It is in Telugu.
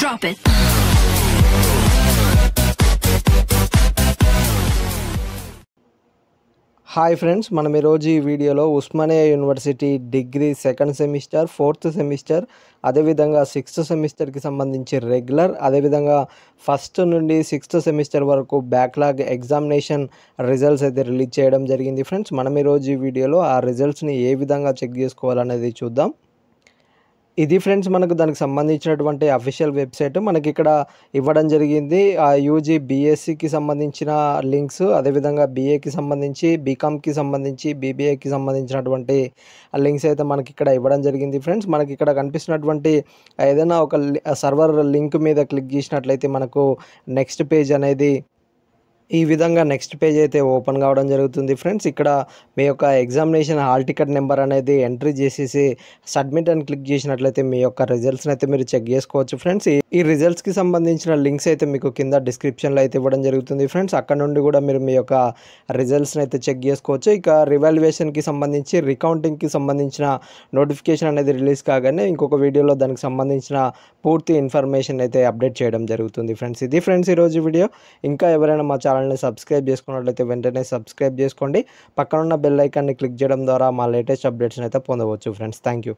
Drop it. హాయ్ ఫ్రెండ్స్, మనం ఈరోజు ఈ వీడియోలో Osmania university degree second semester, fourth semester, అదేవిధంగా సిక్స్త్ సెమిస్టర్కి సంబంధించి రెగ్యులర్, అదేవిధంగా ఫస్ట్ నుండి సిక్స్త్ సెమిస్టర్ వరకు బ్యాక్లాగ్ ఎగ్జామినేషన్ రిజల్ట్స్ అయితే రిలీజ్ చేయడం జరిగింది. ఫ్రెండ్స్, మనం ఈరోజు ఈ వీడియోలో ఆ రిజల్ట్స్ని ఏ విధంగా చెక్ చేసుకోవాలనేది చూద్దాం. ఇది ఫ్రెండ్స్ మనకు దానికి సంబంధించినటువంటి అఫీషియల్ వెబ్సైట్ మనకి ఇక్కడ ఇవ్వడం జరిగింది. ఆ యూజీ బీఎస్సీకి సంబంధించిన లింక్స్, అదేవిధంగా బీఏకి సంబంధించి, బీకామ్కి సంబంధించి, బీబీఏకి సంబంధించినటువంటి లింక్స్ అయితే మనకి ఇక్కడ ఇవ్వడం జరిగింది. ఫ్రెండ్స్, మనకి ఇక్కడ కనిపిస్తున్నటువంటి ఏదైనా ఒక సర్వర్ లింక్ మీద క్లిక్ చేసినట్లయితే మనకు నెక్స్ట్ పేజ్ అనేది ఈ విధంగా నెక్స్ట్ పేజ్ అయితే ఓపెన్ కావడం జరుగుతుంది. ఫ్రెండ్స్, ఇక్కడ మీ యొక్క ఎగ్జామినేషన్ హాల్ టికెట్ నెంబర్ అనేది ఎంట్రీ చేసేసి సబ్మిట్ అని క్లిక్ చేసినట్లయితే మీ యొక్క రిజల్ట్స్ని అయితే మీరు చెక్ చేసుకోవచ్చు. ఫ్రెండ్స్, ఈ రిజల్ట్స్కి సంబంధించిన లింక్స్ అయితే మీకు కింద డిస్క్రిప్షన్లో అయితే ఇవ్వడం జరుగుతుంది. ఫ్రెండ్స్, అక్కడ నుండి కూడా మీరు మీ యొక్క రిజల్ట్స్ని అయితే చెక్ చేసుకోవచ్చు. ఇక రివాల్యుయేషన్కి సంబంధించి, రికౌంటింగ్కి సంబంధించిన నోటిఫికేషన్ అనేది రిలీజ్ కాగానే ఇంకొక వీడియోలో దానికి సంబంధించిన పూర్తి ఇన్ఫర్మేషన్ అయితే అప్డేట్ చేయడం జరుగుతుంది. ఫ్రెండ్స్, ఇది ఫ్రెండ్స్ ఈరోజు వీడియో. ఇంకా ఎవరైనా మా ఛానల్ని సబ్స్క్రైబ్ చేసుకున్నట్లయితే వెంటనే సబ్స్క్రైబ్ చేసుకోండి. పక్కనున్న బెల్ ఐకాన్ని క్లిక్ చేయడం ద్వారా మా లేటెస్ట్ అప్డేట్స్ని అయితే పొందవచ్చు. Friends, thank you.